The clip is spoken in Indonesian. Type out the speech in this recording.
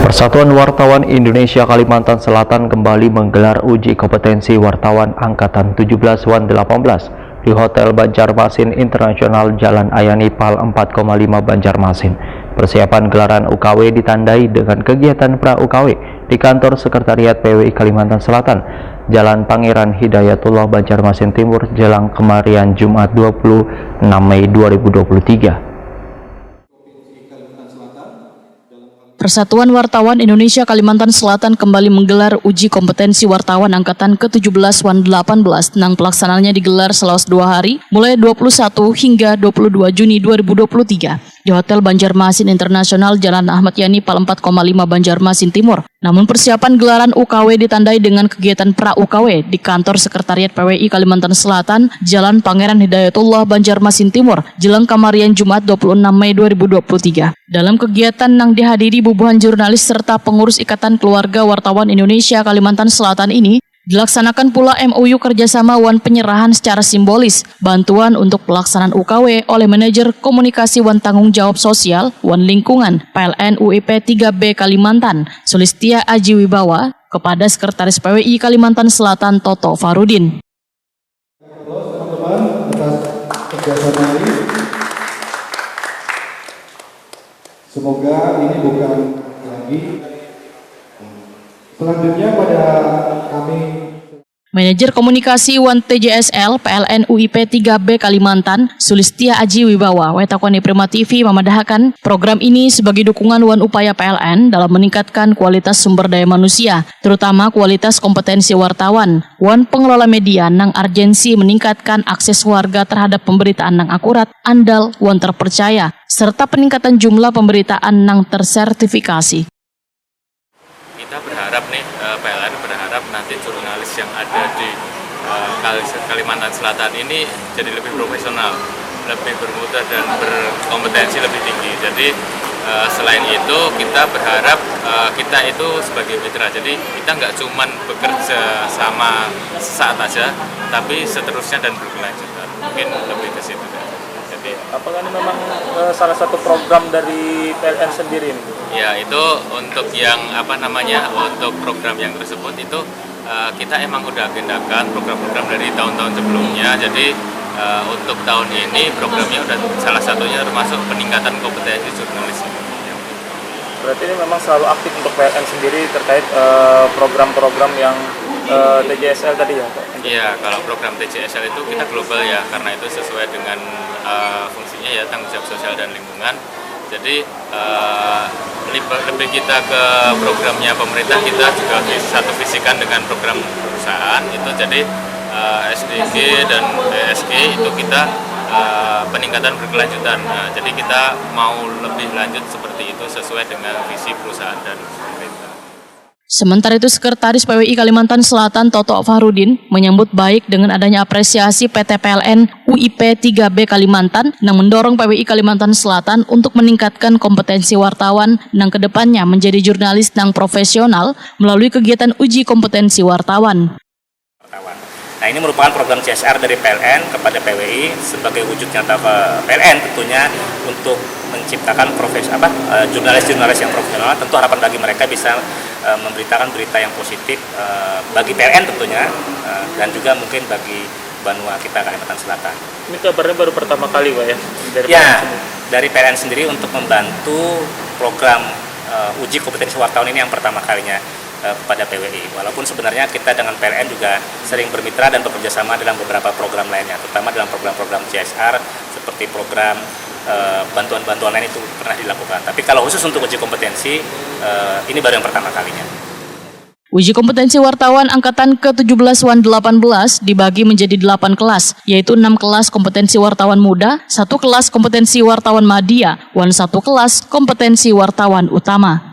Persatuan Wartawan Indonesia Kalimantan Selatan kembali menggelar uji kompetensi wartawan Angkatan 17 WAN 18 di Hotel Banjarmasin Internasional Jalan Ayani Pal 4,5 Banjarmasin. Persiapan gelaran UKW ditandai dengan kegiatan pra-UKW di kantor Sekretariat PWI Kalimantan Selatan, Jalan Pangeran Hidayatullah Banjarmasin Timur, jelang kemarin Jumat 26 Mei 2023. Persatuan Wartawan Indonesia Kalimantan Selatan kembali menggelar uji kompetensi wartawan Angkatan ke-17 WAN 18 yang pelaksanaannya digelar selama 2 hari, mulai 21 hingga 22 Juni 2023 di Hotel Banjarmasin Internasional Jalan Ahmad Yani Pal 4,5 Banjarmasin Timur. Namun persiapan gelaran UKW ditandai dengan kegiatan pra-UKW di kantor Sekretariat PWI Kalimantan Selatan, Jalan Pangeran Hidayatullah Banjarmasin Timur, jelang kamarian Jumat 26 Mei 2023. Dalam kegiatan yang dihadiri bubuhan jurnalis serta pengurus Ikatan Keluarga Wartawan Indonesia Kalimantan Selatan ini, dilaksanakan pula MOU kerjasama WAN penyerahan secara simbolis bantuan untuk pelaksanaan UKW oleh manajer komunikasi WAN tanggung jawab sosial WAN lingkungan PLN UIP 3B Kalimantan Sulistia Aji Wibawa kepada Sekretaris PWI Kalimantan Selatan Toto Farudin. Teman-teman atas kerjasama ini, semoga ini bukan lagi. Selanjutnya pada kami Manajer Komunikasi WAN TJSL PLN UIP 3B Kalimantan Sulistia Aji Wibawa Wetakoni Prima TV memadahakan program ini sebagai dukungan WAN upaya PLN dalam meningkatkan kualitas sumber daya manusia, terutama kualitas kompetensi wartawan. WAN pengelola media nang urgensi meningkatkan akses warga terhadap pemberitaan nang akurat, andal, WAN terpercaya, serta peningkatan jumlah pemberitaan nang tersertifikasi. Kita berharap nih, PLN berharap nanti jurnalis yang ada di Kalimantan Selatan ini jadi lebih profesional, lebih bermutu dan berkompetensi lebih tinggi. Jadi selain itu kita berharap kita itu sebagai mitra, jadi kita nggak cuman bekerja sama sesaat aja, tapi seterusnya dan berkelanjutan. Mungkin lebih ke situ. Jadi apakah ini memang salah satu program dari PLN sendiri? Ya, itu untuk yang untuk program yang tersebut itu kita emang udah agendakan program-program dari tahun-tahun sebelumnya. Jadi untuk tahun ini programnya udah salah satunya termasuk peningkatan kompetensi jurnalis. Berarti ini memang selalu aktif untuk PLN sendiri terkait program-program yang TJSL tadi ya Pak? Iya, kalau program TJSL itu kita global ya, karena itu sesuai dengan fungsinya ya, tanggung jawab sosial dan lingkungan. Jadi lebih kita ke programnya pemerintah, kita juga satu visikan dengan program perusahaan itu. Jadi SDG dan ESG itu kita peningkatan berkelanjutan. Jadi kita mau lebih lanjut seperti itu sesuai dengan visi perusahaan dan pemerintah. Sementara itu, Sekretaris PWI Kalimantan Selatan Toto Farudin menyambut baik dengan adanya apresiasi PT PLN UIP 3B Kalimantan yang mendorong PWI Kalimantan Selatan untuk meningkatkan kompetensi wartawan yang kedepannya menjadi jurnalis yang profesional melalui kegiatan uji kompetensi wartawan. Nah, ini merupakan program CSR dari PLN kepada PWI sebagai wujud nyata PLN tentunya untuk menciptakan jurnalis-jurnalis yang profesional. Tentu harapan bagi mereka bisa memberitakan berita yang positif bagi PLN tentunya dan juga mungkin bagi Banua kita Kalimantan Selatan. Ini kabarnya baru pertama kali Pak ya? Dari PLN sendiri untuk membantu program uji kompetensi wartawan ini yang pertama kalinya kepada PWI. Walaupun sebenarnya kita dengan PLN juga sering bermitra dan bekerja sama dalam beberapa program lainnya, terutama dalam program-program CSR seperti program bantuan-bantuan lain itu pernah dilakukan. Tapi kalau khusus untuk uji kompetensi, ini baru yang pertama kalinya. Uji kompetensi wartawan Angkatan ke-17 WAN 18 dibagi menjadi 8 kelas, yaitu 6 kelas kompetensi wartawan muda, 1 kelas kompetensi wartawan madya, WAN 1 kelas kompetensi wartawan utama.